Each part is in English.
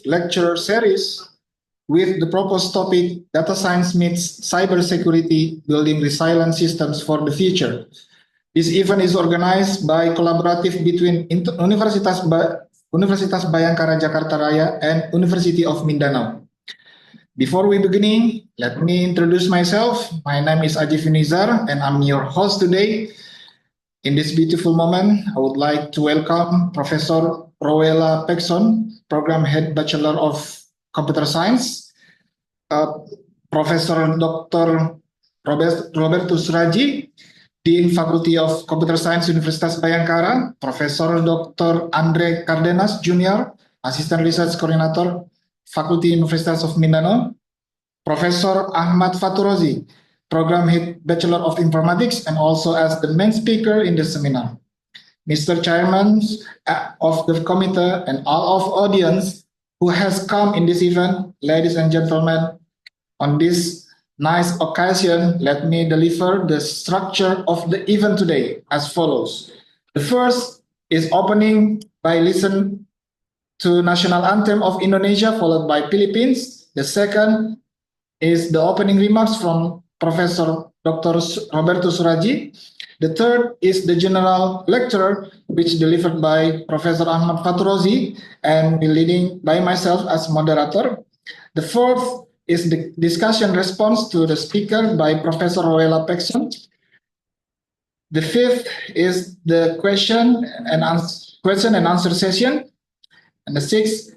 lecture series with the proposed topic Data Science meets Cybersecurity, Building Resilient Systems for the Future. This event is organized by collaborative between Universitas Bhayangkara Jakarta Raya and University of Mindanao. Before we begin, let me introduce myself. My name is Aji Finizar and I'm your host today. In this beautiful moment, I would like to welcome Professor Rowella Pekson, Program Head Bachelor of Computer Science, Professor Dr. Robertus Raji, Dean Faculty of Computer Science, Universitas Bhayangkara, Professor Dr. Andre Cardenas Jr., Assistant Research Coordinator, Faculty Universitas of Mindanao, Professor Ahmad Faturozi, Program Head Bachelor of Informatics, and also as the main speaker in the seminar. Mr. Chairman of the committee and all of audience who has come in this event, ladies and gentlemen, on this nice occasion, let me deliver the structure of the event today as follows. The first is opening by listen to National Anthem of Indonesia, followed by Philippines. The second is the opening remarks from Professor Dr. Robertus Raji. The third is the general lecture, which delivered by Professor Ahmad Faturozi and leading by myself as moderator. The fourth is the discussion response to the speaker by Professor Rowella Pekson. The fifth is the question and answer session. And the sixth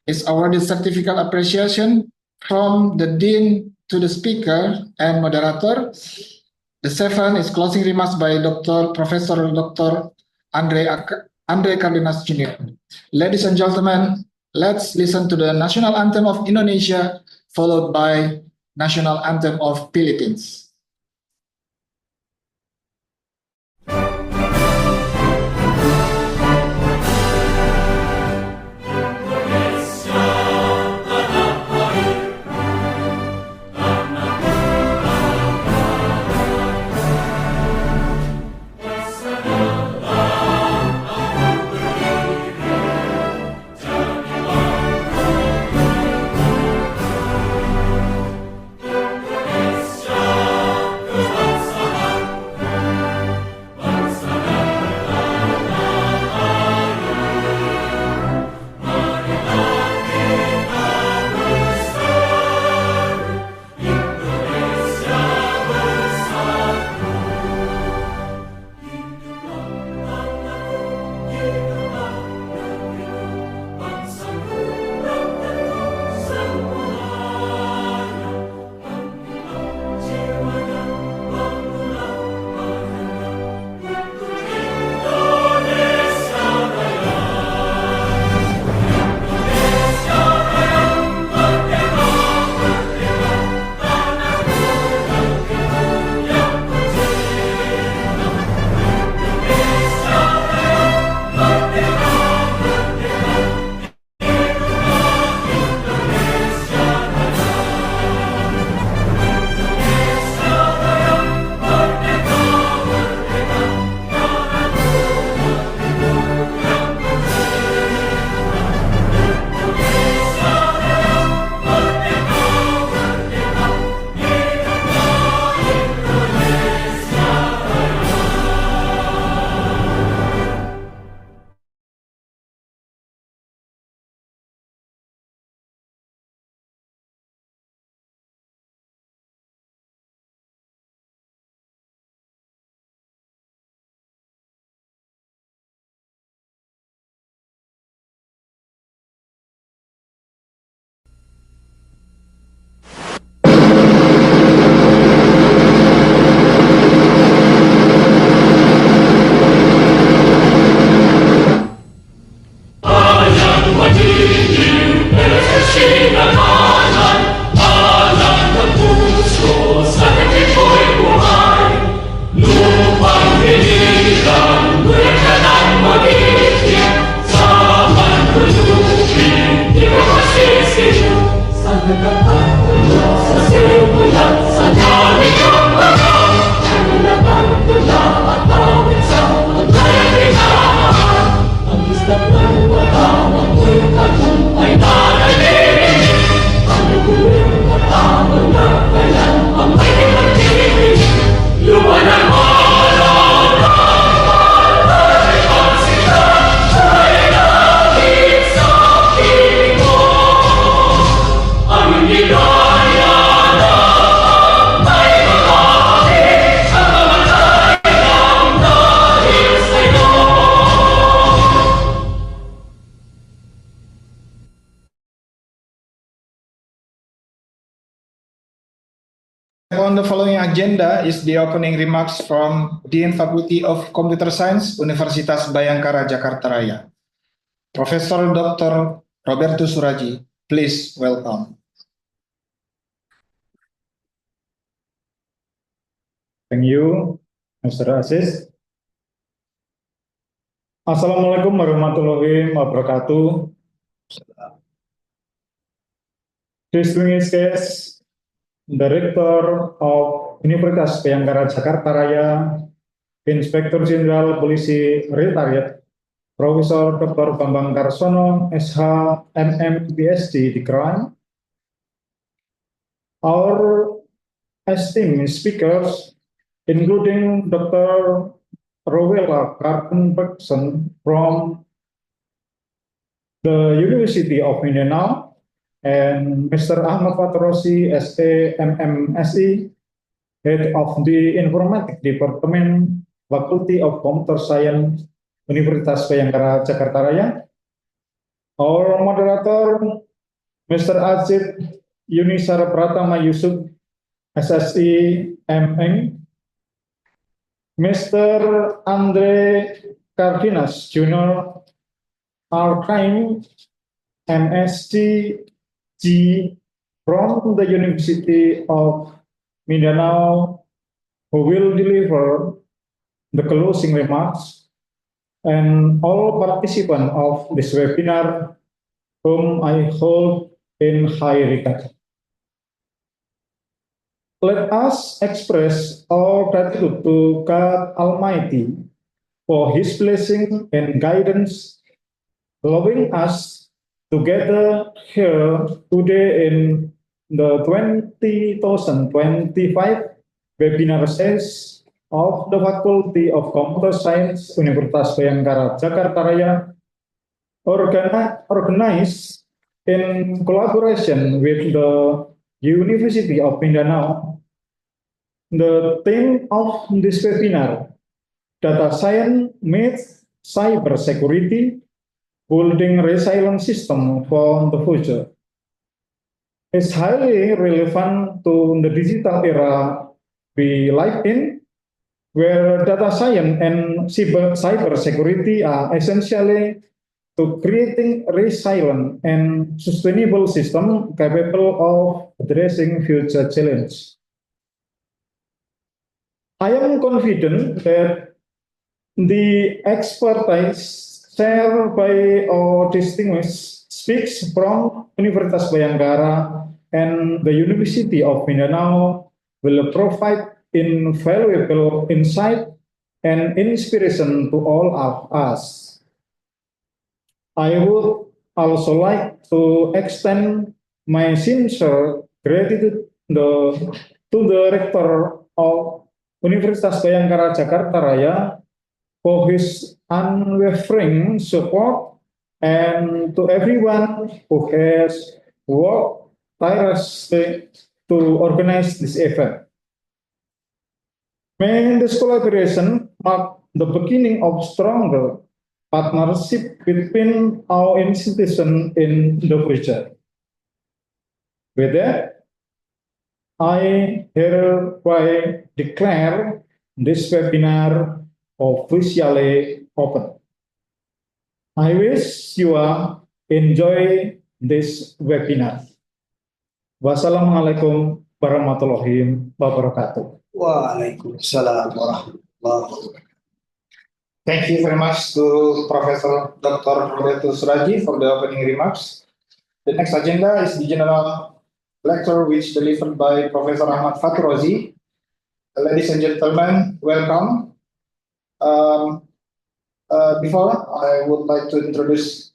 is awarded certificate appreciation from the Dean to the speaker and moderator. The seventh is closing remarks by Professor Dr. Andre Cardenas Jr. Ladies and gentlemen, let's listen to the National Anthem of Indonesia, followed by National Anthem of Philippines. On the following agenda is the opening remarks from Dean Faculty of Computer Science, Universitas Bhayangkara, Jakarta Raya. Professor Dr. Roberto Suraji, please welcome. Thank you, Mr. Aziz. Assalamualaikum warahmatullahi wabarakatuh. Distinguished guests, Director of Universitas Bhayangkara, Jakarta Raya, Inspektur Jenderal Polisi Retired, Profesor Dr. Bambang Karsono, SH, MM, PhD di Crime. Our esteemed speakers, including Dr. Rowella Kartenbergson from the University of Mindanao, and Mr. Ahmad Fatrosi, SE, MMSE, Head of the Informatics Department, Faculty of Computer Science, Universitas Bhayangkara, Jakarta Raya. Our moderator, Mr. Ajit Yunisar Pratama Yusuf, SSI, MN, Mr. Andre Cardenas Jr., Archime, MSc G from the University of Mindanao, who will deliver the closing remarks, and all participants of this webinar, whom I hold in high regard. Let us express our gratitude to God Almighty for His blessing and guidance, allowing us to gather here today in the 2025 webinar series of the Faculty of Computer Science, Universitas Bhayangkara, Jakarta Raya, organized in collaboration with the University of Mindanao. The theme of this webinar, Data Science meets Cyber Security, Building Resilient System for the Future, is highly relevant to the digital era we live in, where data science and cyber security are essentially to creating resilient and sustainable system capable of addressing future challenges. I am confident that the expertise shared by our distinguished speakers from Universitas Bhayangkara and the University of Mindanao will provide invaluable insight and inspiration to all of us. I would also like to extend my sincere gratitude to the Rector of Universitas Bhayangkara, Jakarta Raya, for his unwavering support, and to everyone who has worked tirelessly to organize this event. May this collaboration mark the beginning of stronger partnership between our institutions in the future. With that, I hereby declare this webinar officially open. I wish you all enjoy this webinar. Wassalamualaikum warahmatullahi wabarakatuh. Waalaikumsalam warahmatullahi wabarakatuh. Thank you very much to Professor Dr. Roberto Suraji for the opening remarks. The next agenda is the general lecture which delivered by Professor Ahmad Fatrosi. Ladies and gentlemen, welcome. Before, I would like to introduce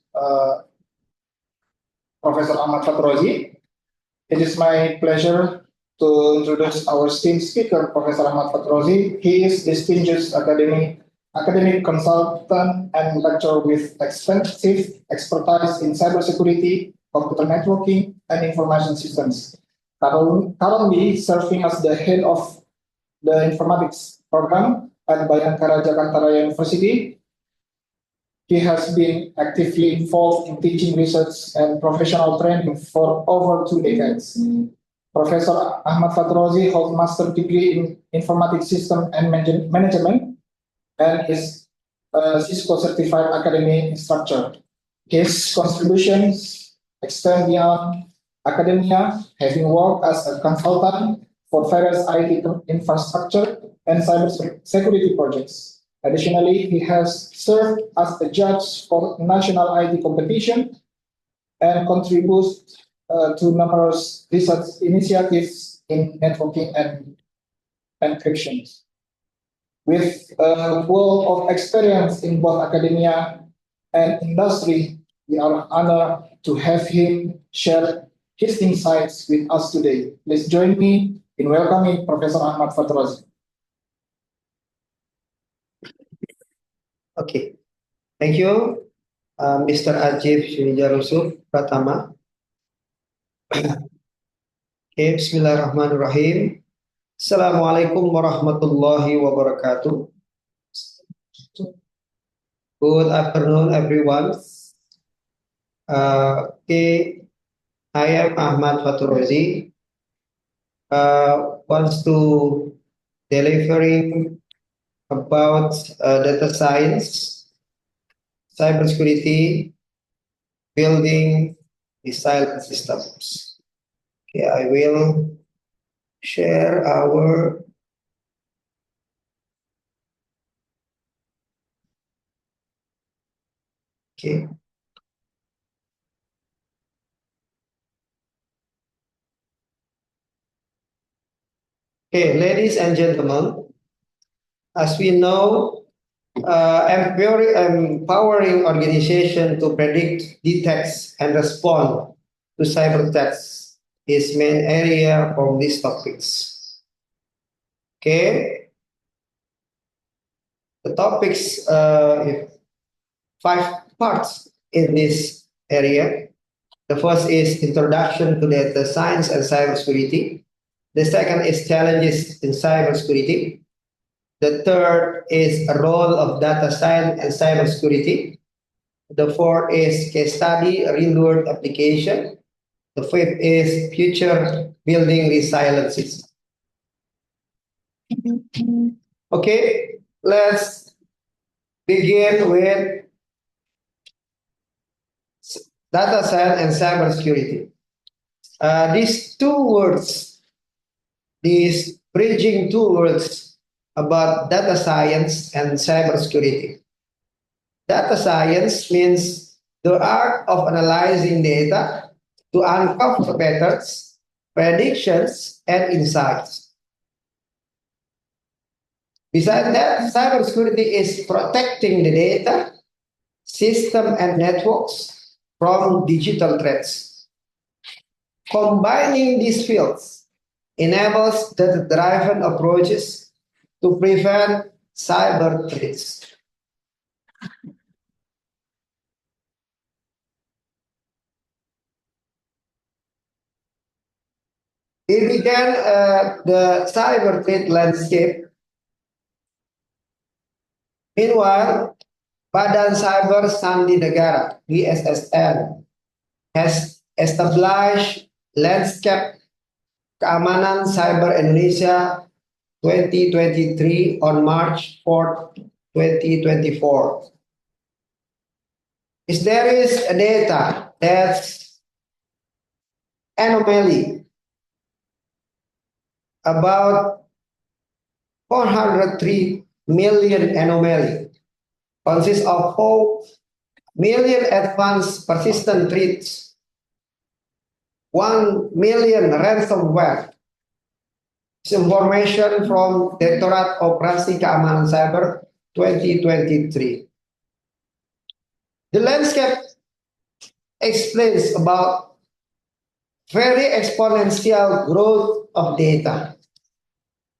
Professor Ahmad Fatrosi. It is my pleasure to introduce our esteemed speaker, Professor Ahmad Fatrosi. He is distinguished academic consultant and lecturer with extensive expertise in cybersecurity, computer networking, and information systems. Currently serving as the head of the informatics program at Bhayangkara, Jakarta Raya University. He has been actively involved in teaching, research, and professional training for over 2 decades. Professor Ahmad Fatrozi holds master degree in informatics system and management and is a Cisco certified academic instructor. His contributions extend beyond academia, having worked as a consultant for various IT infrastructure and cybersecurity projects. Additionally, he has served as a judge for national IT competition and contributes to numerous research initiatives in networking and encryption. With a wealth of experience in both academia and industry, we are honored to have him share his insights with us today. Please join me in welcoming Professor Ahmad Fatrozi. Okay, thank you, Mr. Ajib Sunijarusuf Pratama. Okay, Bismillahirrahmanirrahim. Assalamualaikum warahmatullahi wabarakatuh. Good afternoon, everyone. Okay, I am Ahmad Fatrozi. Wants to delivering about data science, cybersecurity, building resilient systems. Okay, I will share our okay. Okay, ladies and gentlemen, as we know, empowering organization to predict, detect, and respond to cyber threats is main area for these topics. Okay, the topics 5 parts in this area. The first is introduction to data science and cybersecurity. The second is challenges in cybersecurity. The third is a role of data science and cybersecurity. The fourth is case study, real-world application. The fifth is future building resilience. Okay, let's begin with data science and cybersecurity. These bridging two words about data science and cybersecurity. Data science means the art of analyzing data to uncover patterns, predictions, and insights. Besides that, cybersecurity is protecting the data, system, and networks from digital threats. Combining these fields enables data-driven approaches to prevent cyber threats. We began the cyber threat landscape. Meanwhile, Badan Cyber Sandi Negara (BSSN) has established landscape keamanan Cyber Indonesia 2023 on March 4, 2024. If there is a data that's anomaly about 403 million anomaly consists of 4 million advanced persistent threats, 1 million ransomware. This information from Direktorat Operasi Keamanan Siber 2023. The landscape explains about very exponential growth of data,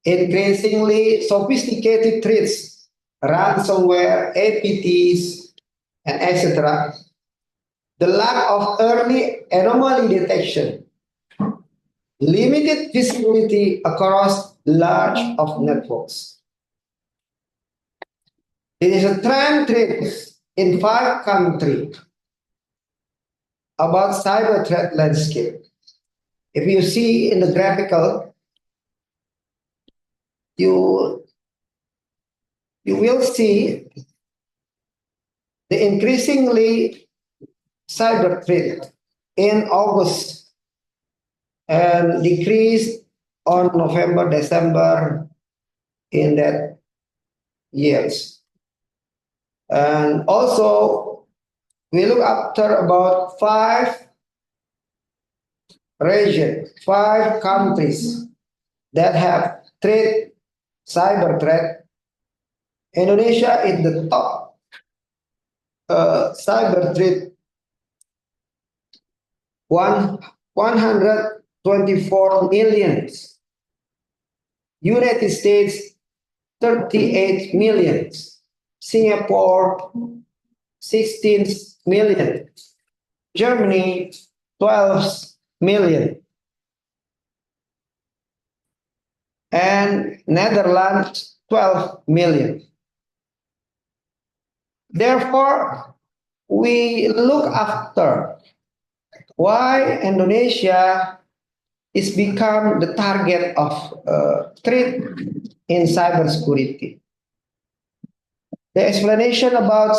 increasingly sophisticated threats, ransomware, APTs, and etc. The lack of early anomaly detection, limited visibility across large of networks. There is a trend in 5 countries about cyber threat landscape. If you see in the graphical, you will see the increasingly cyber threat in August and decreased on November, December in that years. And also, we look after about 5 regions, 5 countries that have cyber threat. Indonesia is the top cyber threat, 124 million. United States, 38 million. Singapore, 16 million. Germany, 12 million. And Netherlands, 12 million. Therefore, we look after why Indonesia is become the target of threat in cybersecurity. The explanation about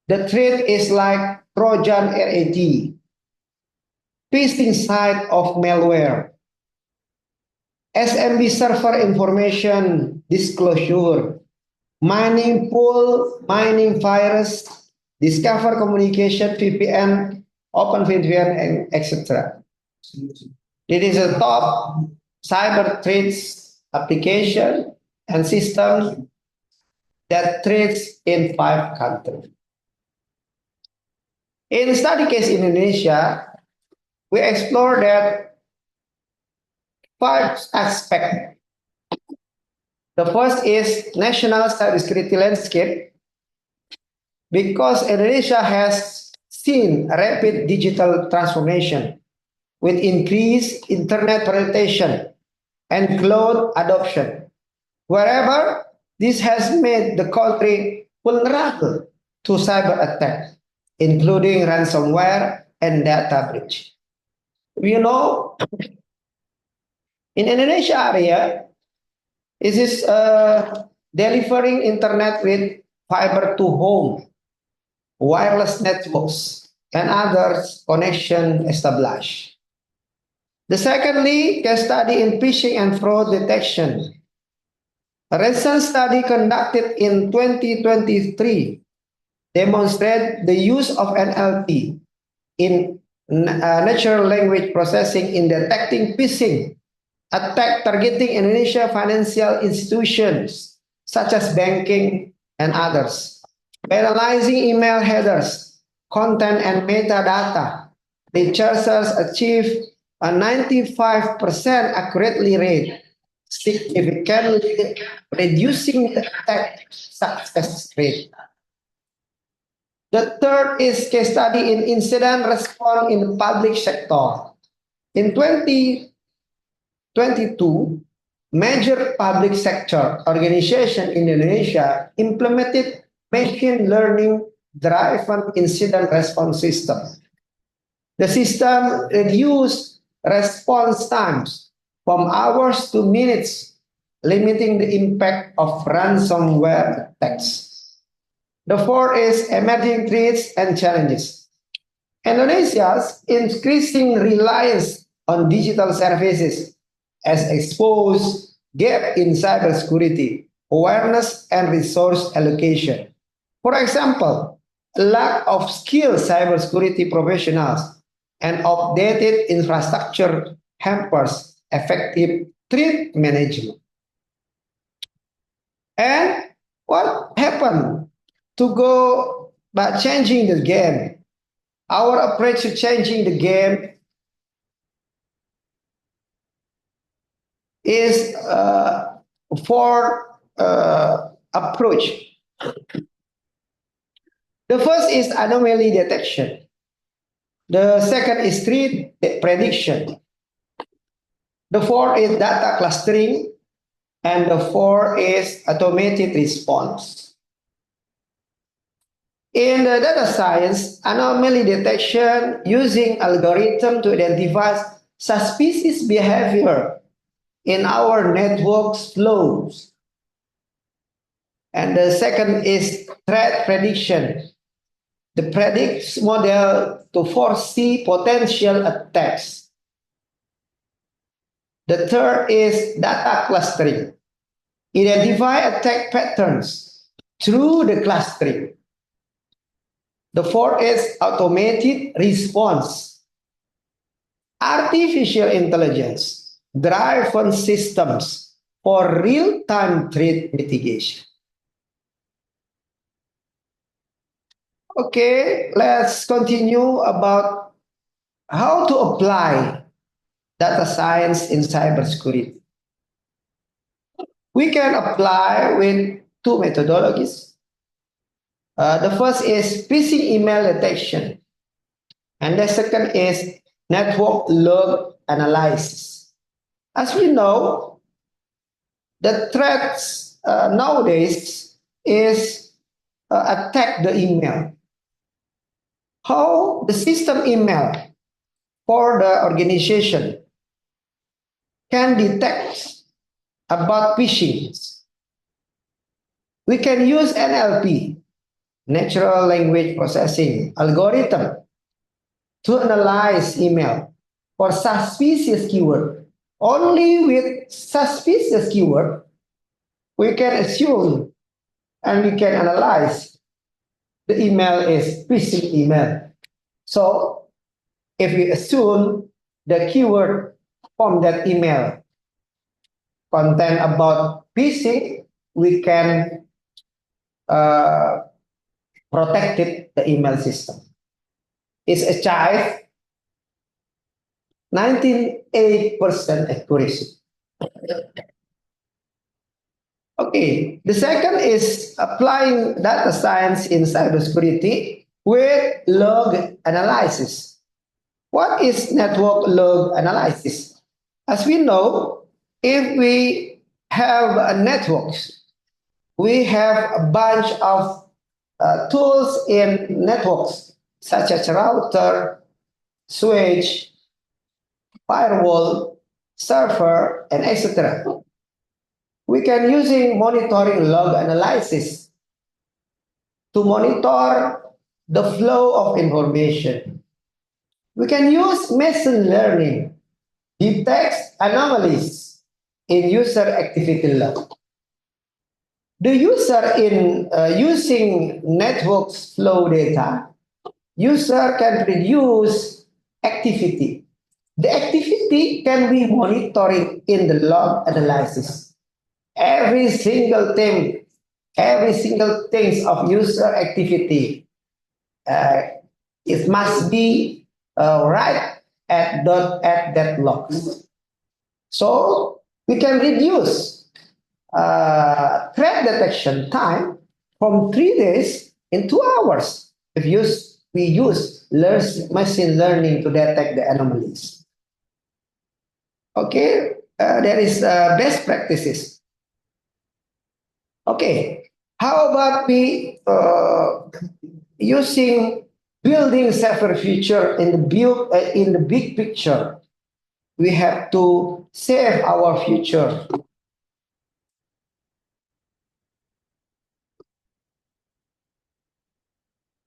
the threat is like Trojan RAT, phishing site of malware, SMB server information disclosure, mining pool, mining virus, discover communication, VPN, open VPN, and etc. It is a top cyber threats application and system that trades in 5 countries. In study case Indonesia, we explore that 5 aspects. The first is national cybersecurity landscape, because Indonesia has seen rapid digital transformation with increased internet penetration and cloud adoption. Wherever this has made the country vulnerable to cyber attacks, including ransomware and data breach. You know, in Indonesia area, it is delivering internet with fiber to home, wireless networks, and other connection established. The secondly, case study in phishing and fraud detection. A recent study conducted in 2023 demonstrated the use of NLP in natural language processing in detecting phishing attack targeting Indonesia financial institutions such as banking and others. By analyzing email headers, content, and metadata, researchers achieved a 95% accurately rate, significantly reducing the attack success rate. The third is case study in incident response in the public sector. In 2022, major public sector organization in Indonesia implemented machine learning driven incident response system. The system reduced response times from hours to minutes, limiting the impact of ransomware attacks. The fourth is emerging threats and challenges. Indonesia's increasing reliance on digital services has exposed gap in cybersecurity, awareness, and resource allocation. For example, lack of skilled cybersecurity professionals and outdated infrastructure hampers effective threat management. And what happened to go by changing the game? Our approach to changing the game is four approach. The first is anomaly detection. The second is threat prediction. The fourth is data clustering. And the fourth is automated response. In the data science, anomaly detection using algorithm to identify suspicious behavior in our network's flows. And the second is threat prediction. The predicts model to foresee potential attacks. The third is data clustering. Identify attack patterns through the clustering. The fourth is automated response. Artificial intelligence driven systems for real-time threat mitigation. Okay, let's continue about how to apply data science in cybersecurity. We can apply with two methodologies. The first is phishing email detection, and the second is network log analysis. As we know, the threats nowadays is attack the email. How the system email for the organization can detect about phishing. We can use NLP, natural language processing algorithm, to analyze email for suspicious keyword. Only with suspicious keyword, we can assume and we can analyze the email is phishing email. So if we assume the keyword from that email content about phishing, we can protect the email system. It's achieved 98% accuracy. Okay, the second is applying data science in cybersecurity with log analysis. What is network log analysis? As we know, if we have a networks, we have a bunch of tools in networks, such as router, switch, firewall, server, and etc. We can using monitoring log analysis to monitor the flow of information. We can use machine learning, detect anomalies in user activity log. The user in using networks flow data, user can produce activity. The activity can be monitoring in the log analysis. Every single thing of user activity, it must be right at that log. So we can reduce threat detection time from 3 days in 2 hours if we use machine learning to detect the anomalies. Okay, there is best practices. Okay, how about we using building safer future in the big picture? We have to save our future.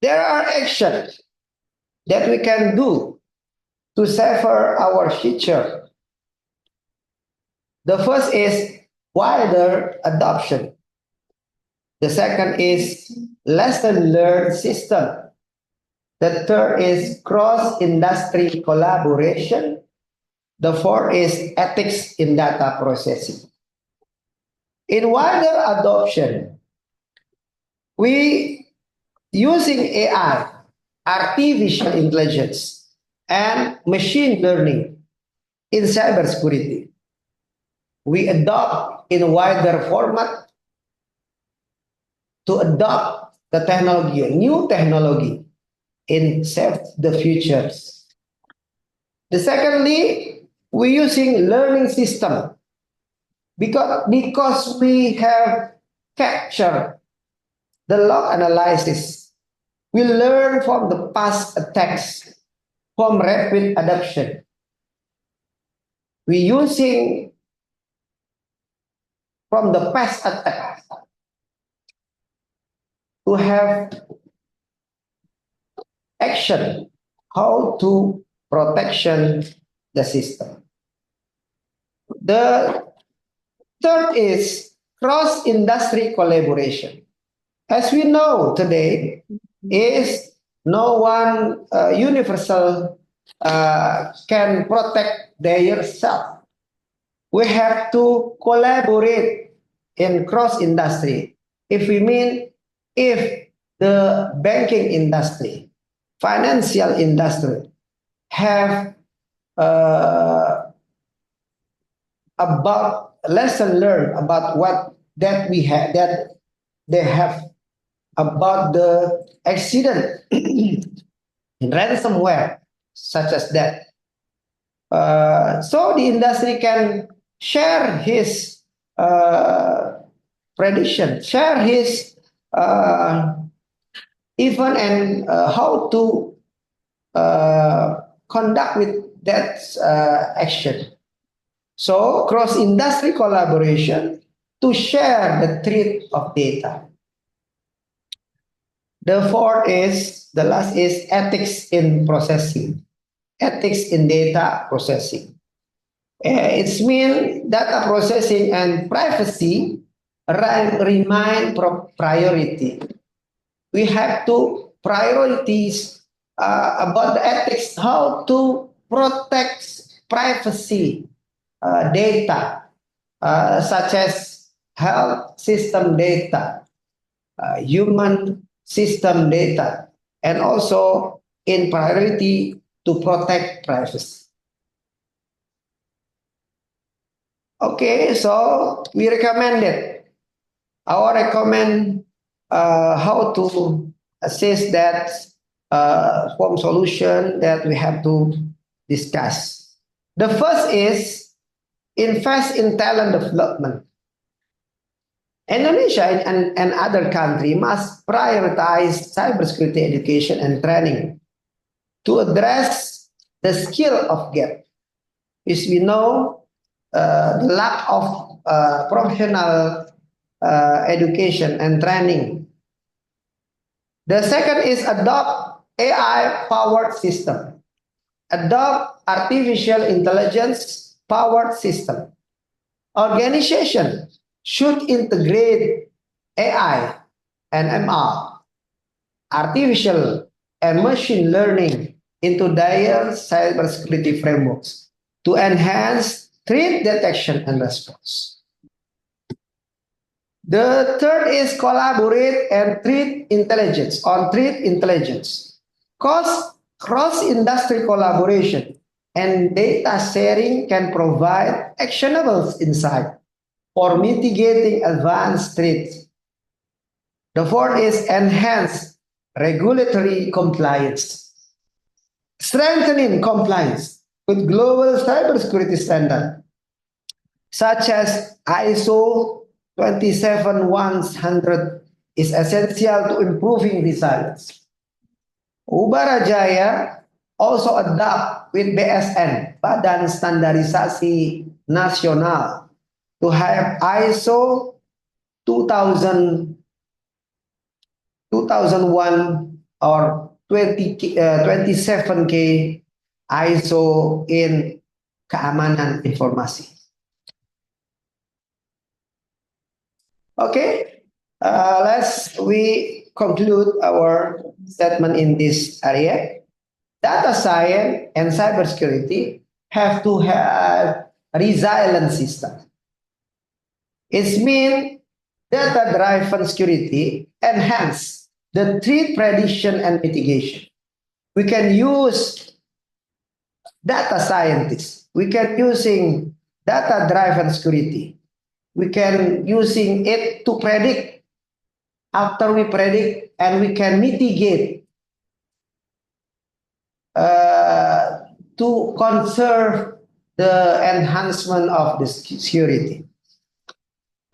There are actions that we can do to save our future. The first is wider adoption. The second is lesson learned system. The third is cross-industry collaboration. The fourth is ethics in data processing. In wider adoption, we using AI, artificial intelligence, and machine learning in cybersecurity. We adopt in a wider format to adopt the technology, new technology, in save the futures. The secondly, we're using learning system because we have captured the log analysis We learn from the past attacks, from rapid adoption. We using from the past attacks to have action, how to protection the system. The third is cross-industry collaboration. As we know today, is no one universal can protect their self. We have to collaborate in cross-industry. If the banking industry, financial industry have about lesson learned about what that we have that they have about the accident in ransomware such as that. So the industry can share his prediction, share his even and how to conduct with that action. So cross-industry collaboration to share the threat of data. The last is ethics in processing, ethics in data processing. It means data processing and privacy remain priority. We have to prioritize about the ethics, how to protect privacy data, such as health system data, human system data, and also in priority to protect privacy. Okay, so we recommended, recommend how to assess that form solution that we have to discuss. The first is invest in talent development. Indonesia and other countries must prioritize cybersecurity education and training to address the skill of gap. As we know, the lack of professional education and training. The second is adopt AI-powered system. Adopt artificial intelligence-powered system. Organization should integrate AI and MR, artificial and machine learning into their cybersecurity frameworks to enhance threat detection and response. The third is collaborate and threat intelligence. Cross-industry collaboration and data sharing can provide actionable insight for mitigating advanced threats. The fourth is enhance regulatory compliance. Strengthening compliance with global cybersecurity standards, such as ISO 27100, is essential to improving resilience. Ubarajaya also adopt with BSN, Badan Standarisasi Nasional, to have ISO 2001 or 27K ISO in keamanan informasi. Okay, we conclude our statement in this area. Data science and cybersecurity have to have resilient system. It means data-driven security enhance the threat prediction and mitigation. We can use data scientists. We can using data-driven security. We can using it to predict. After we predict, and we can mitigate to conserve the enhancement of the security.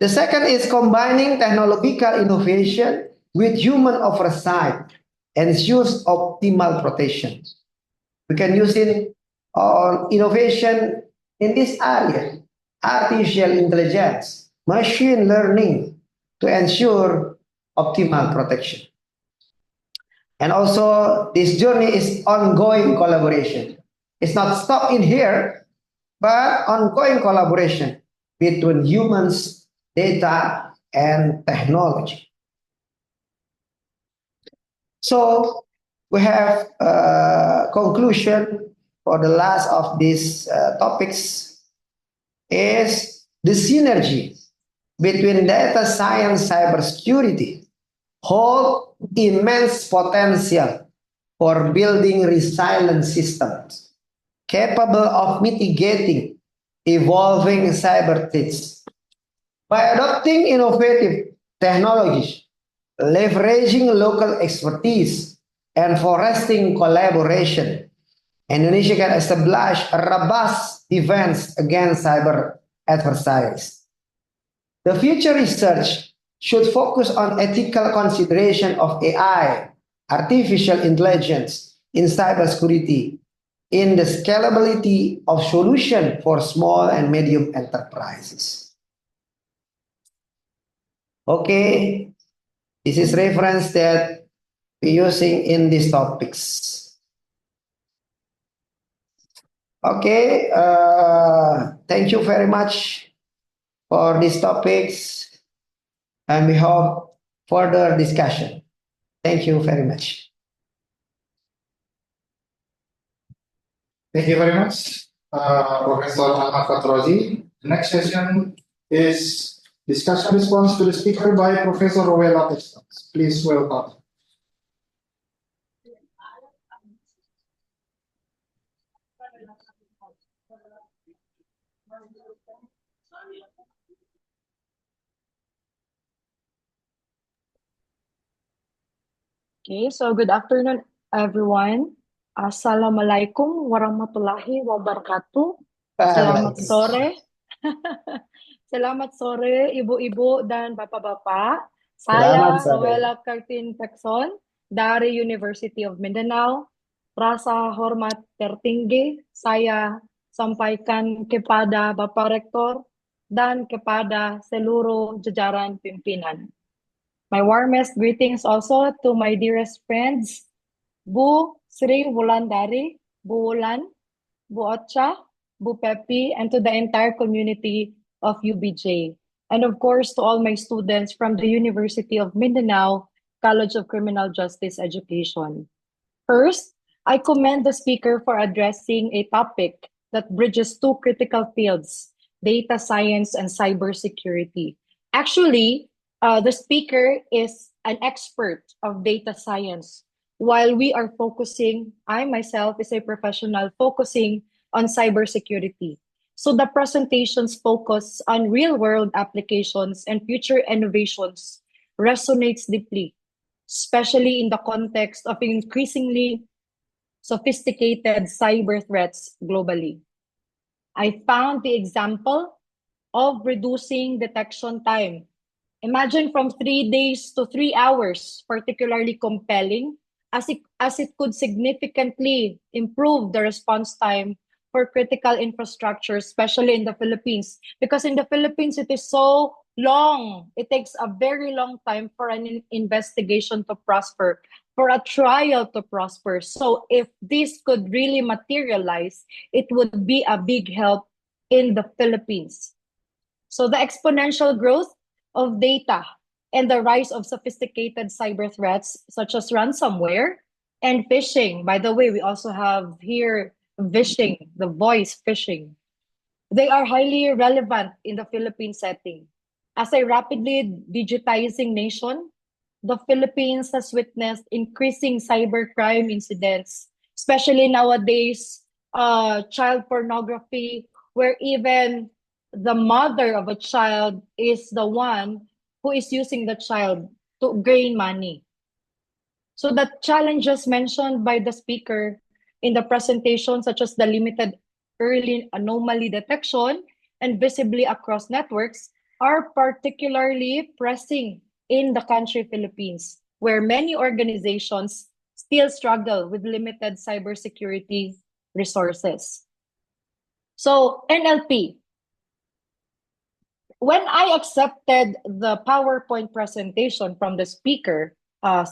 The second is combining technological innovation with human oversight ensures optimal protection. We can use it on innovation in this area, artificial intelligence, machine learning, to ensure optimal protection. And also, this journey is ongoing collaboration. It's not stopped in here, but ongoing collaboration between humans, data, and technology. So we have a conclusion for the last of these topics is the synergy between data science cybersecurity hold immense potential for building resilient systems capable of mitigating evolving cyber threats. By adopting innovative technologies, leveraging local expertise, and fostering collaboration, Indonesia can establish a robust defense against cyber adversaries. The future research should focus on ethical consideration of AI, artificial intelligence in cybersecurity, in the scalability of solution for small and medium enterprises. Okay, this is reference that we're using in these topics. Okay, thank you very much for these topics, and we hope further discussion. Thank you very much. Thank you very much, Professor Ahmad Fatrozi. The next session is discussion response to the speaker by Professor Rowella Testons. Please welcome. Okay, so good afternoon, everyone. Assalamualaikum warahmatullahi wabarakatuh. Selamat sore. Selamat sore, ibu-ibu dan bapak-bapak. Saya Rowella Testons dari University of Mindanao. Rasa hormat tertinggi saya sampaikan kepada Bapak Rektor dan kepada seluruh jajaran pimpinan. My warmest greetings also to my dearest friends, Bu Sri Wulandari, Bu Wulan, Bu Ocha, Bu Pepi, and to the entire community of UBJ. And of course, to all my students from the University of Mindanao College of Criminal Justice Education. First, I commend the speaker for addressing a topic that bridges two critical fields, data science and cybersecurity. Actually, the speaker is an expert of data science, while we are focusing, I myself is a professional focusing on cybersecurity. So the presentation's focus on real-world applications and future innovations resonates deeply, especially in the context of increasingly sophisticated cyber threats globally. I found the example of reducing detection time. Imagine from 3 days to 3 hours, particularly compelling, as it could significantly improve the response time for critical infrastructure, especially in the Philippines. Because in the Philippines, it is so long. It takes a very long time for an investigation to prosper, for a trial to prosper. So if this could really materialize, it would be a big help in the Philippines. So the exponential growth of data and the rise of sophisticated cyber threats such as ransomware and phishing. By the way, we also have here phishing, the voice phishing. They are highly relevant in the Philippine setting. As a rapidly digitizing nation, the Philippines has witnessed increasing cybercrime incidents, especially nowadays, child pornography, where even the mother of a child is the one who is using the child to gain money. So the challenges mentioned by the speaker in the presentation, such as the limited early anomaly detection and visibly across networks, are particularly pressing in the country Philippines, where many organizations still struggle with limited cybersecurity resources. So NLP. When I accepted the PowerPoint presentation from the speaker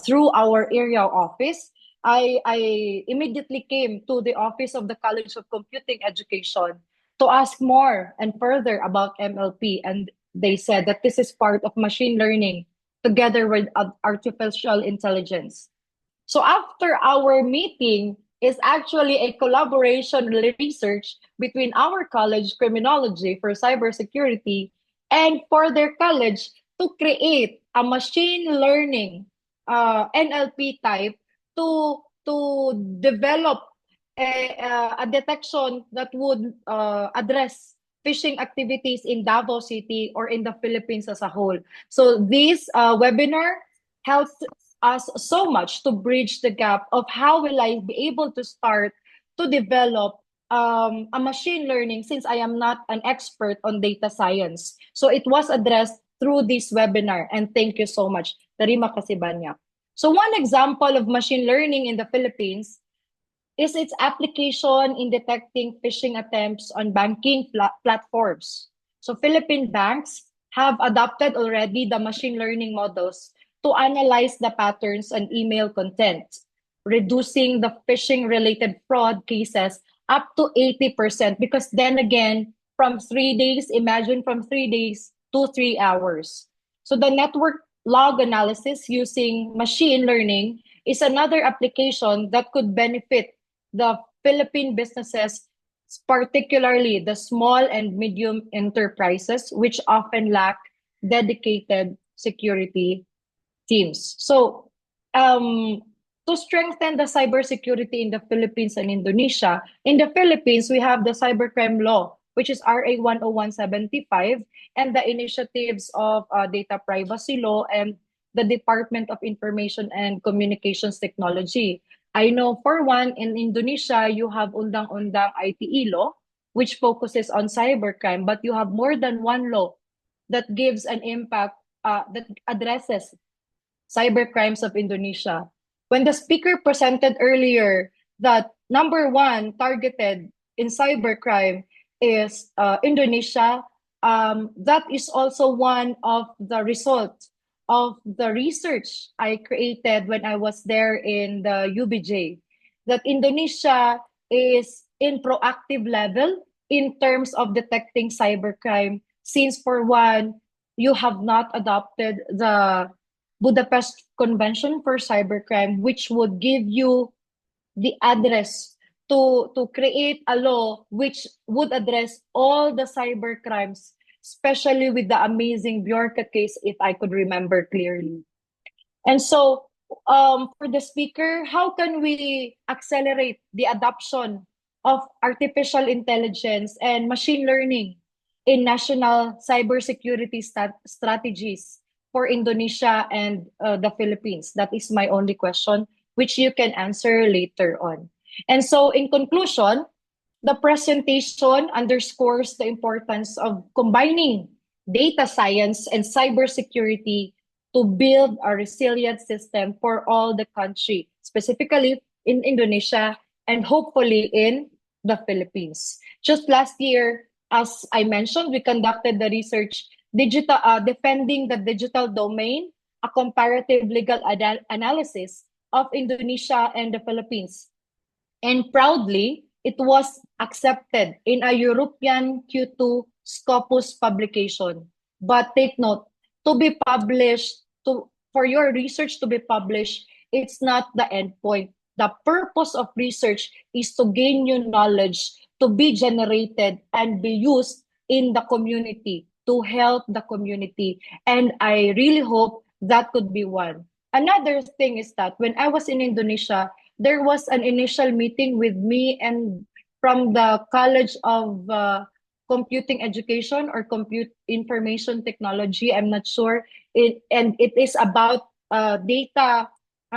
through our area office, I immediately came to the office of the College of Computing Education to ask more and further about MLP. And they said that this is part of machine learning together with artificial intelligence. So after our meeting is actually a collaboration research between our college, criminology for cybersecurity, and for their college to create a machine learning NLP type to develop a detection that would address phishing activities in Davao City or in the Philippines as a whole. So this webinar helped us so much to bridge the gap of how will I be able to start to develop a machine learning, since I am not an expert on data science. So it was addressed through this webinar, and thank you so much. Terima kasih banyak. So one example of machine learning in the Philippines is its application in detecting phishing attempts on banking platforms. So Philippine banks have adopted already the machine learning models to analyze the patterns and email content, reducing the phishing-related fraud cases up to 80%, because then again, from 3 days, imagine from 3 days to 3 hours. So the network log analysis using machine learning is another application that could benefit the Philippine businesses, particularly the small and medium enterprises, which often lack dedicated security teams. So to strengthen the cybersecurity in the Philippines and Indonesia, in the Philippines, we have the cybercrime law, which is RA 10175, and the initiatives of data privacy law and the Department of Information and Communications Technology. I know for one, in Indonesia, you have Undang-Undang ITE law, which focuses on cybercrime, but you have more than one law that gives an impact, that addresses cybercrimes of Indonesia. When the speaker presented earlier that number one targeted in cybercrime is Indonesia, that is also one of the results of the research I created when I was there in the UBJ, that Indonesia is in proactive level in terms of detecting cybercrime, since for one, you have not adopted the Budapest Convention for Cybercrime, which would give you the address to create a law which would address all the cyber crimes, especially with the amazing Bjorka case, if I could remember clearly. And so for the speaker, how can we accelerate the adoption of artificial intelligence and machine learning in national cybersecurity strategies for Indonesia and the Philippines? That is my only question, which you can answer later on. And so in conclusion, the presentation underscores the importance of combining data science and cybersecurity to build a resilient system for all the country, specifically in Indonesia and hopefully in the Philippines. Just last year, as I mentioned, we conducted the research defending the digital domain, a comparative legal analysis of Indonesia and the Philippines. And proudly, it was accepted in a European Q2 Scopus publication. But take note, to be published, for your research to be published, it's not the end point. The purpose of research is to gain new knowledge, to be generated and be used in the community, to help the community. And I really hope that could be one. Another thing is that when I was in Indonesia, there was an initial meeting with me and from the College of Computing Education or Compute Information Technology, I'm not sure. And it is about data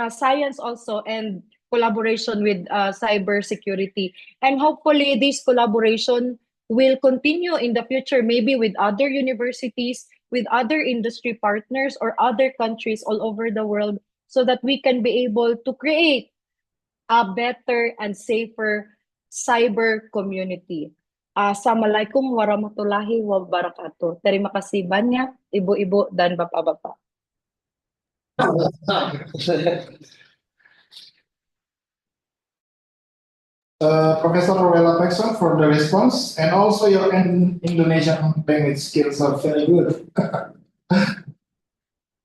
science also and collaboration with cybersecurity. And hopefully this collaboration will continue in the future, maybe with other universities, with other industry partners or other countries all over the world, so that we can be able to create a better and safer cyber community. Assalamualaikum warahmatullahi wabarakatuh. Terima kasih banyak ibu-ibu dan bapak-bapak. Professor Rowella Paxson for the response, and also your Indonesian language skills are very good.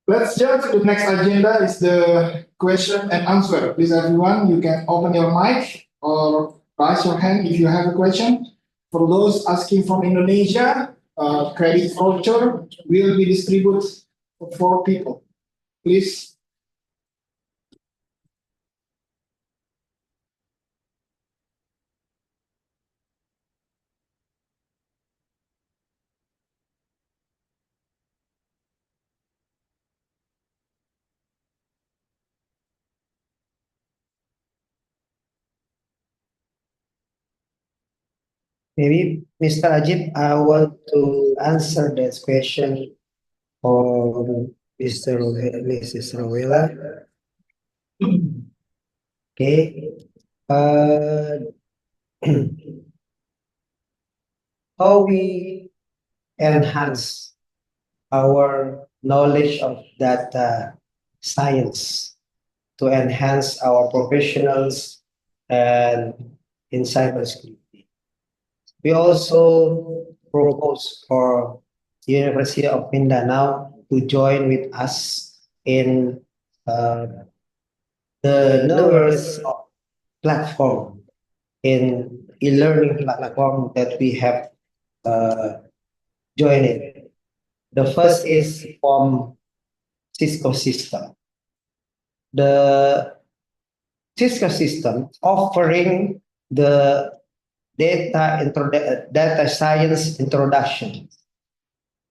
Let's jump to the next agenda is the question and answer. Please everyone, you can open your mic or raise your hand if you have a question. For those asking from Indonesia, credit voucher will be distributed for 4 people. Please. Maybe Mr. Ajib, I want to answer this question for Mrs. Rowella. Okay. How we enhance our knowledge of data science to enhance our professionals and in cybersecurity. We also propose for University of Mindanao to join with us in the numerous platform in e-learning platform that we have joined. The first is from Cisco system. The Cisco system offering the data science introduction.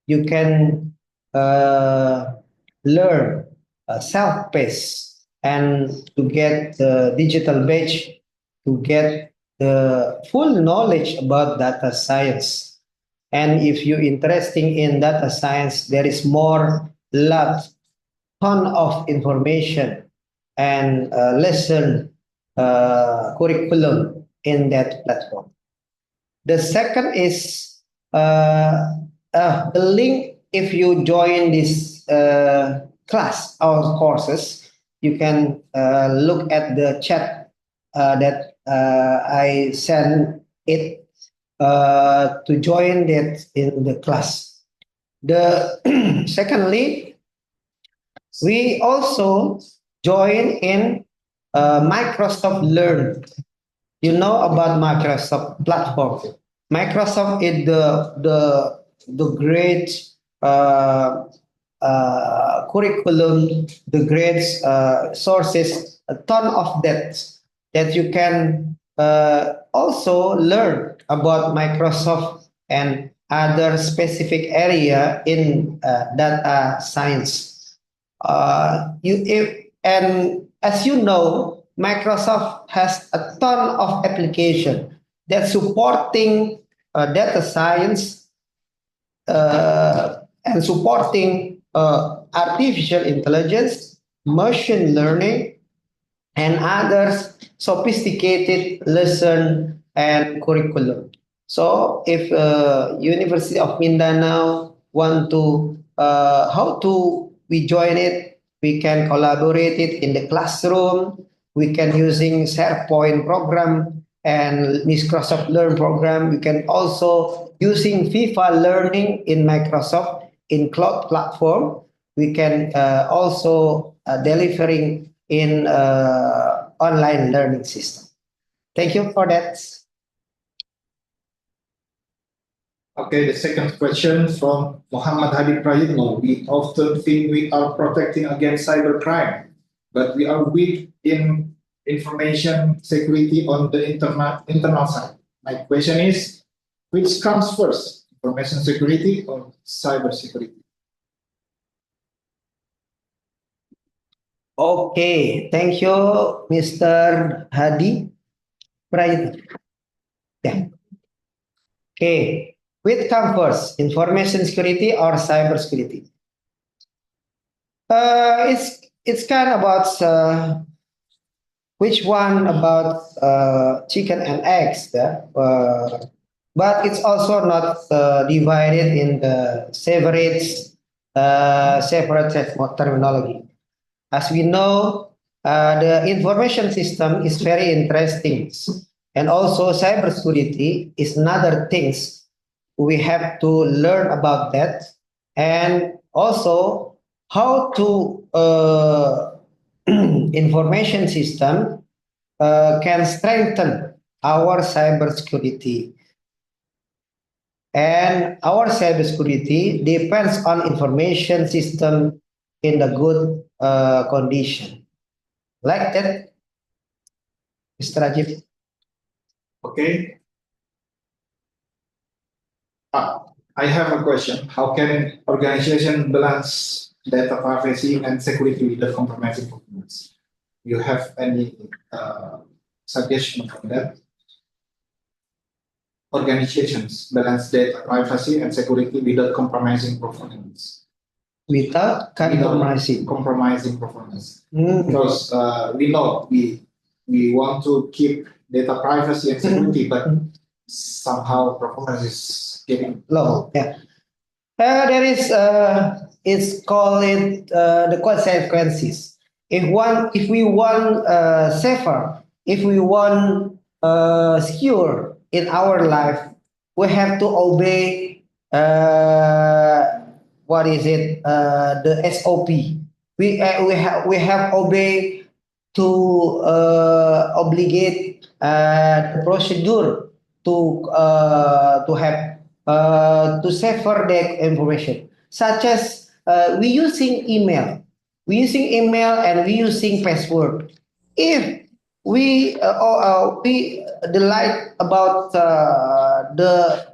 You can learn self-paced and to get the digital badge to get the full knowledge about data science. And if you're interested in data science, there is ton of information and lesson curriculum in that platform. The second is the link. If you join this class or courses, you can look at the chat that I sent it to join that in the class. Secondly, we also join in Microsoft Learn. You know about Microsoft platform. Microsoft is the great curriculum, the great sources, a ton of that you can also learn about Microsoft and other specific area in data science. And as you know, Microsoft has a ton of application that supporting data science and supporting artificial intelligence, machine learning, and others sophisticated lesson and curriculum. So if University of Mindanao want to how to we join it, we can collaborate it in the classroom. We can using SharePoint program and Microsoft Learn program. You can also using FIFA Learning in Microsoft in cloud platform. We can also delivering in online learning system. Thank you for that. Okay, the second question from Muhammad Hadi Prayitno. We often think we are protecting against cybercrime, but we are weak in information security on the internal side. My question is, which comes first, information security or cyber security? Okay, thank you, Mr. Hadi Prayitno. Yeah. Okay, which comes first, information security or cyber security? It's kind of about which one about chicken and eggs, yeah? But it's also not divided in the separate terminology. As we know, the information system is very interesting, and also cybersecurity is another things we have to learn about that, and also how to information system can strengthen our cybersecurity. And our cybersecurity depends on information system in the good condition. Like that, Mr. Rajiv. Okay. I have a question. How can organization balance data privacy and security without compromising performance? You have any suggestion on that? Organizations balance data privacy and security without compromising performance. Without compromising. Compromising performance. Because we know we want to keep data privacy and security, but somehow performance is getting low. Yeah. There is it's called the consequences. If we want safer, if we want secure in our life, we have to obey what is it? The SOP. We have obey to obligate the procedure to have to safer the information, such as we using email, and we using password. If we delight about the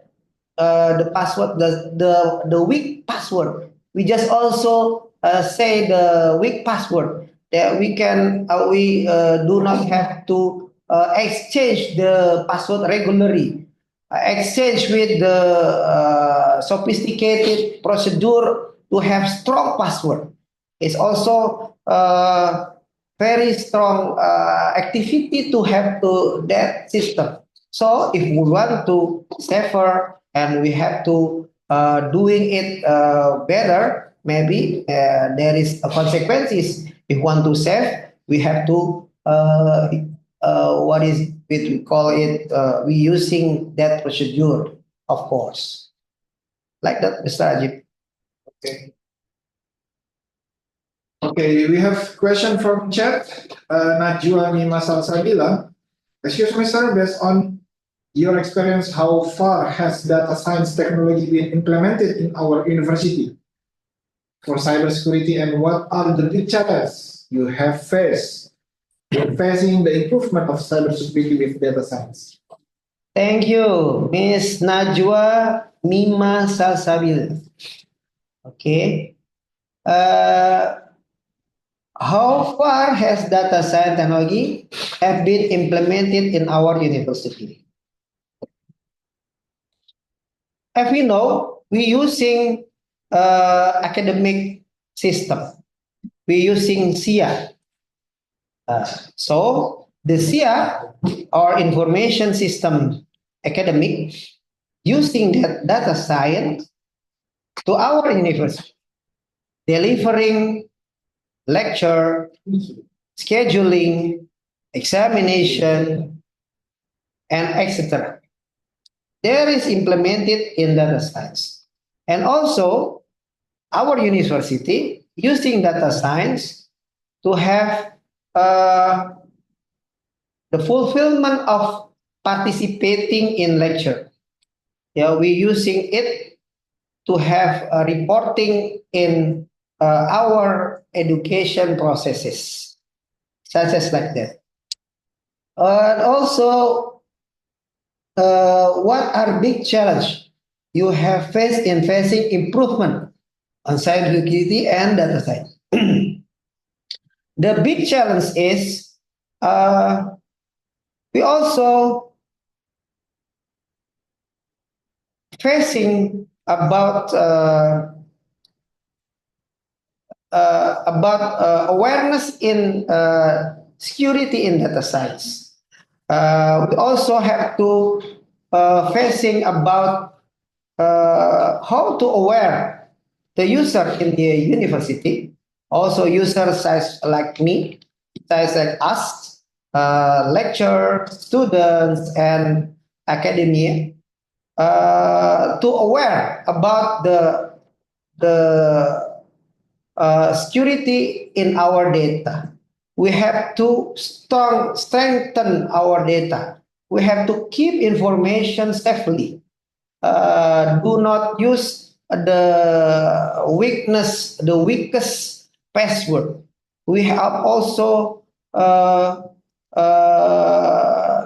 password, the weak password, we just also say the weak password that we can we do not have to exchange the password regularly. Exchange with the sophisticated procedure to have strong password. It's also very strong activity to have to that system. So if we want to safer and we have to doing it better, maybe there is a consequences. If we want to save, we have to what is it we call it? We using that procedure, of course, like that, Mr. Ajib. Okay. Okay, we have question from chat. Najwa Mima Salsabila. Excuse me, sir, based on your experience, how far has data science technology been implemented in our university for cybersecurity, and what are the big challenges you have faced in facing the improvement of cybersecurity with data science? Thank you, Miss Najwa Mima Salsabila. Okay. How far has data science technology have been implemented in our university? As we know, we using academic system. We using SIA. So the SIA, or information system academic, using that data science to our university, delivering lecture, scheduling, examination, and etc. There is implemented in data science. And also, our university using data science to have the fulfillment of participating in lecture. Yeah, we using it to have a reporting in our education processes, such as like that. And also, what are big challenge you have faced in facing improvement on cybersecurity and data science? The big challenge is we also facing about awareness in security in data science. We also have to facing about how to aware the user in the university, also users like me, like us, lecturer, students, and academia, to aware about the security in our data. We have to strengthen our data. We have to keep information safely. Do not use the weakest password. We have also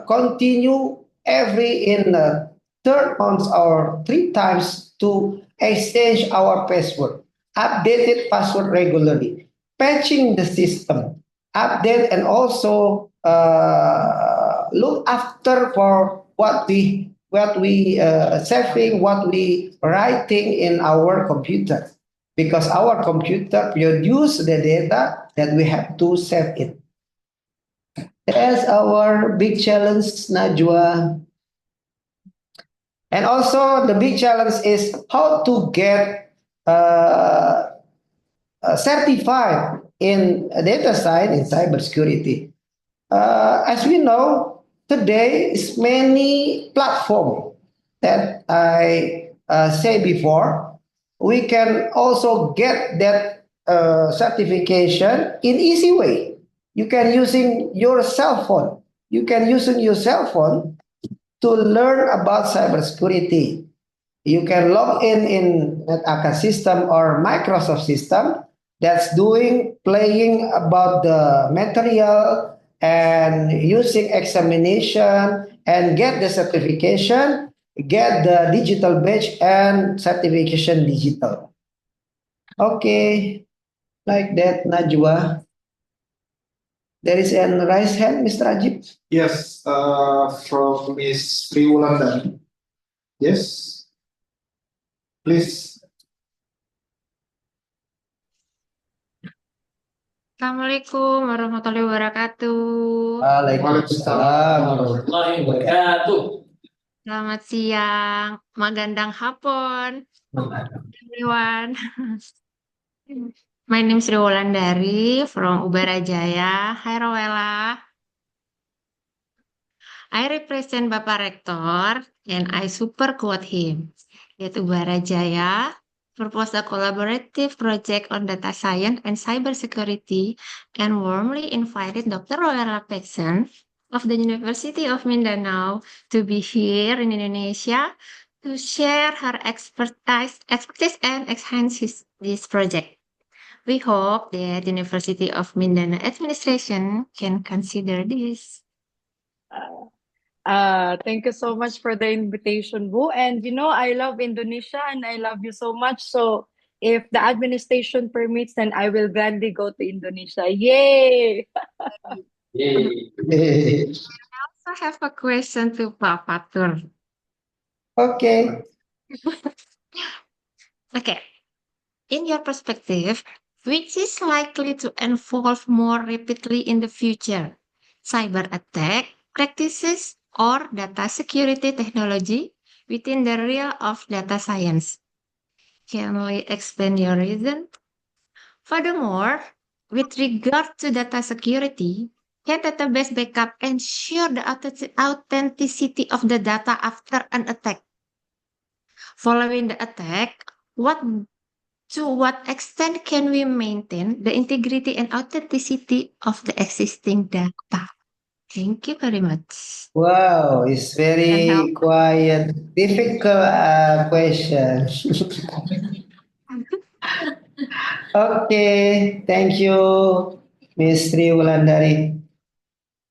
continue every in third month or 3 times to exchange our password, updated password regularly, patching the system, update, and also look after for what we saving, what we writing in our computer, because our computer produce the data that we have to save it. That's our big challenge, Najwa. And also the big challenge is how to get certified in data science and cybersecurity. As we know, today is many platform that I say before. We can also get that certification in easy way. You can using your cell phone. You can using your cell phone to learn about cybersecurity. You can log in Netaka system or Microsoft system that's playing about the material and using examination and get the certification, get the digital badge and certification digital. Okay, like that, Najwa. There is a raised hand, Mr. Ajib. Yes, from Miss Triwulandari. Yes, please. Assalamualaikum warahmatullahi wabarakatuh. Waalaikumsalam warahmatullahi wabarakatuh. Selamat siang, magandang hapon, everyone. My name is Wulandari from Ubarajaya. Hai Rowela. I represent Bapak Rektor and I super quote him. Yet Ubarajaya proposed a collaborative project on data science and cybersecurity and warmly invited Dr. Rowela Peksen of the University of Mindanao to be here in Indonesia to share her expertise and enhance this project. We hope that University of Mindanao administration can consider this. Thank you so much for the invitation, Bu. And I love Indonesia and I love you so much. So if the administration permits, then I will gladly go to Indonesia. Yay! Yay. I also have a question to Pak Fatur. Okay. Okay. In your perspective, which is likely to evolve more rapidly in the future? Cyber attack practices or data security technology within the realm of data science? Can we explain your reason? Furthermore, with regard to data security, can database backup ensure the authenticity of the data after an attack? Following the attack, to what extent can we maintain the integrity and authenticity of the existing data? Thank you very much. Wow, it's very quiet, difficult question. Okay, thank you, Ms. Wulandari.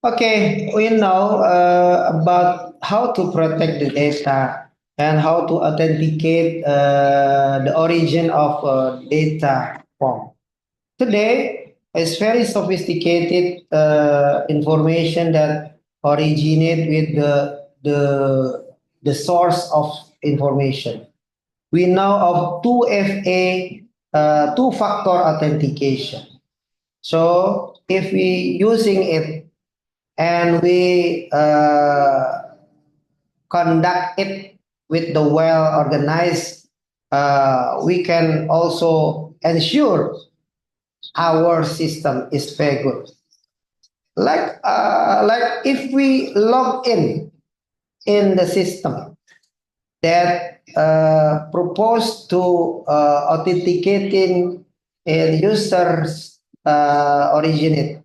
Okay, we know about how to protect the data and how to authenticate the origin of data form. Today, it's very sophisticated information that originate with the source of information. We know of 2FA, two-factor authentication. So if we using it and we conduct it with the well organized, we can also ensure our system is very good. Like if we log in the system that propose to authenticating a user's originate,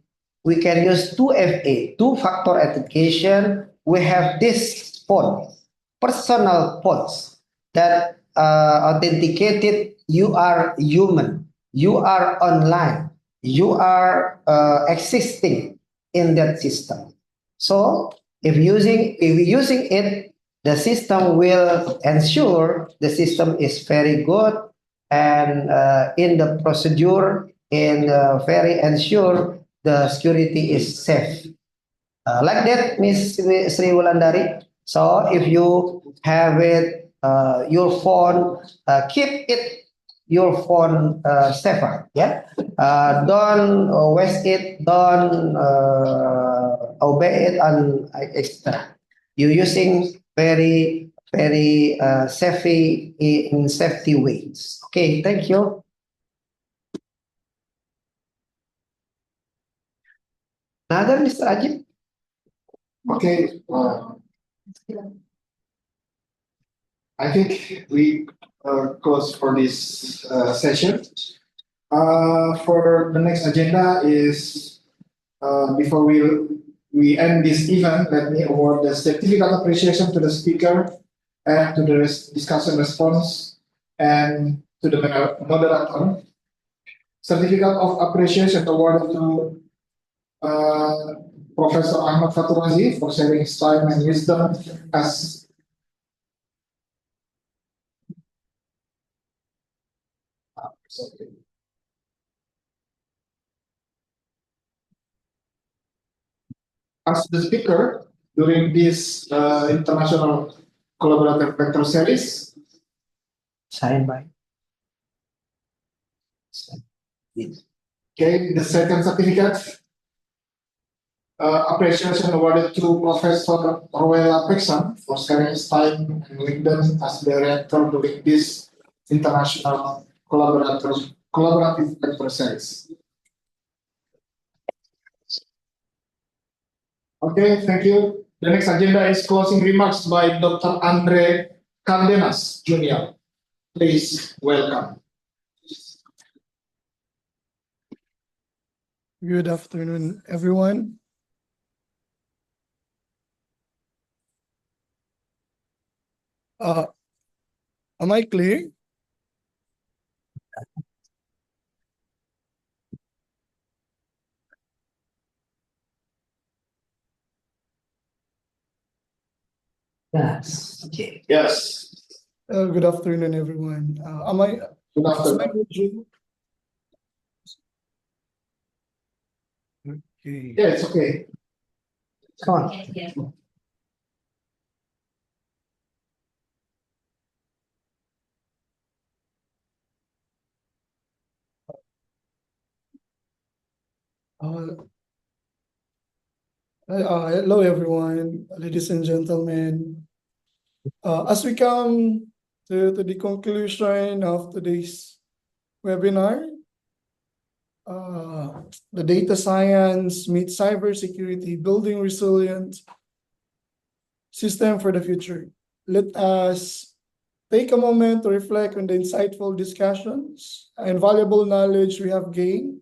we can use 2FA, two-factor authentication. We have this phone, personal phones that authenticated you are human, you are online, you are existing in that system. So if using it, the system will ensure the system is very good and in the procedure and very ensure the security is safe. Like that, Miss Sri Wulandari. So if you have it, your phone, keep it your phone safer. Yeah, don't waste it. Don't obey it on extra. You're using very safety in safety ways. Okay, thank you. Another, Mr. Ajib. Okay, I think we close for this session. For the next agenda is before we end this event, let me award the certificate of appreciation to the speaker and to the discussion response and to the moderator. Certificate of appreciation awarded to Professor Ahmad Faturazi for sharing his time and wisdom as the speaker during this international collaborative lecture series. Signed by. Okay, the second certificate appreciation awarded to Professor Raya for sharing his time and wisdom as director during this international collaborative lecture series. Okay, thank you. The next agenda is closing remarks by Dr. Andre Cardenas, Jr. Please welcome. Good afternoon, everyone. Am I clear? Yes. Okay. Yes. Good afternoon, everyone. Am I? Good afternoon. Okay. Yeah, it's okay. Come on. Hello, everyone, ladies and gentlemen. As we come to the conclusion of today's webinar, the data science meets cybersecurity, building resilient system for the future. Let us take a moment to reflect on the insightful discussions and valuable knowledge we have gained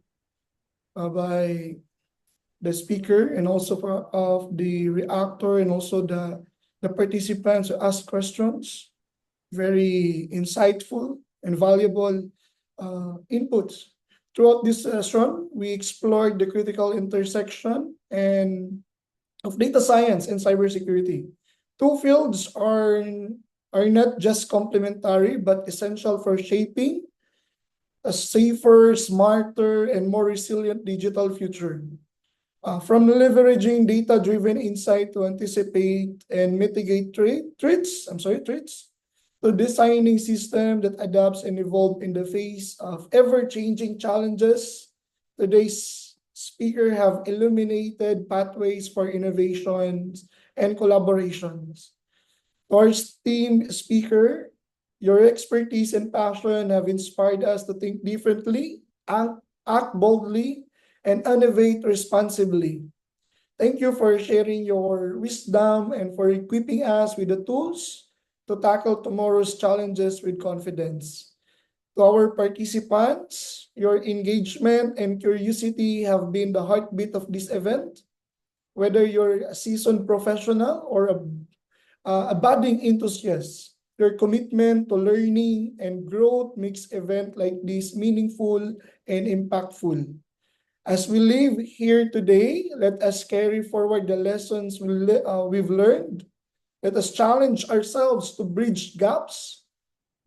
by the speaker and also of the reactor and also the participants who ask questions. Very insightful and valuable inputs. Throughout this session, we explored the critical intersection of data science and cybersecurity. Two fields are not just complementary, but essential for shaping a safer, smarter, and more resilient digital future. From leveraging data-driven insight to anticipate and mitigate threats, to designing system that adapts and evolve in the face of ever-changing challenges. Today's speaker have illuminated pathways for innovations and collaborations. Our team speaker, your expertise and passion have inspired us to think differently, act boldly, and innovate responsibly. Thank you for sharing your wisdom and for equipping us with the tools to tackle tomorrow's challenges with confidence. To our participants, your engagement and curiosity have been the heartbeat of this event. Whether you're a seasoned professional or a budding enthusiast, your commitment to learning and growth makes event like this meaningful and impactful. As we live here today, let us carry forward the lessons we've learned. Let us challenge ourselves to bridge gaps,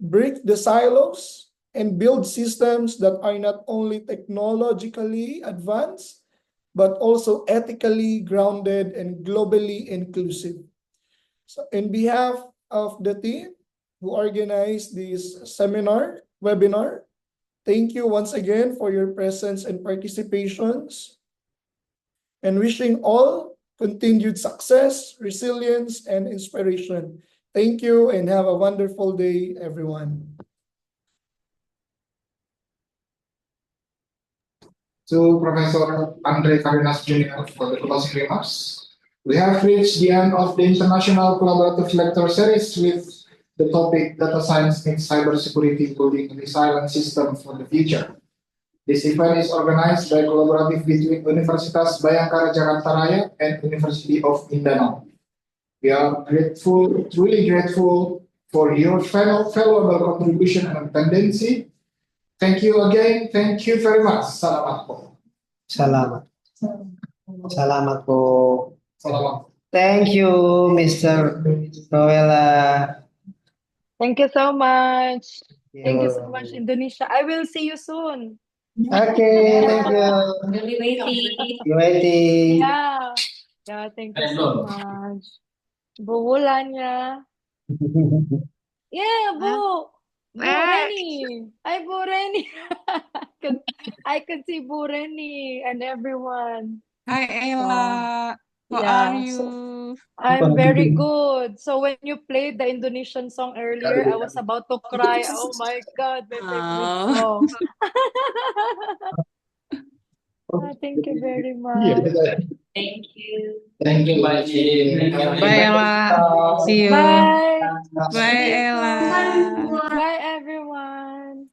break the silos, and build systems that are not only technologically advanced, but also ethically grounded and globally inclusive. So, in behalf of the team who organized this webinar, thank you once again for your presence and participations, and wishing all continued success, resilience, and inspiration. Thank you and have a wonderful day, everyone. To Professor Andre Cardenas Jr. for the closing remarks. We have reached the end of the International Collaborative Lecture Series with the topic Data Science meets Cybersecurity, Building a Resilient System for the Future. This event is organized by collaborative between Universitas Bhayangkara Jakarta Raya and University of Mindanao. We are grateful, truly grateful for your valuable contribution and attendance. Thank you again. Thank you very much. Salamat po. Salamat. Salamat po. Salamat. Thank you, Mr. Roella. Thank you so much. Thank you so much, Indonesia. I will see you soon. Okay, thank you. Really waiting. You waiting. Yeah. Yeah, thank you so much. Bulan ya. Yeah, Bu Where? Reni. Hi, Bu Reni. I could see Bu Reni and everyone. Hi, Ella. How Yeah, are so you? I'm very good. So when you played the Indonesian song earlier, I was about to cry. Oh my God, my favorite Oh. song. Thank you very much. Thank you. Thank you, Mbak Jin. Bye, Ella. See you. Bye. Bye, Ella. Bye, everyone.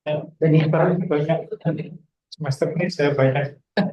Dan ini banyak semester ini saya banyak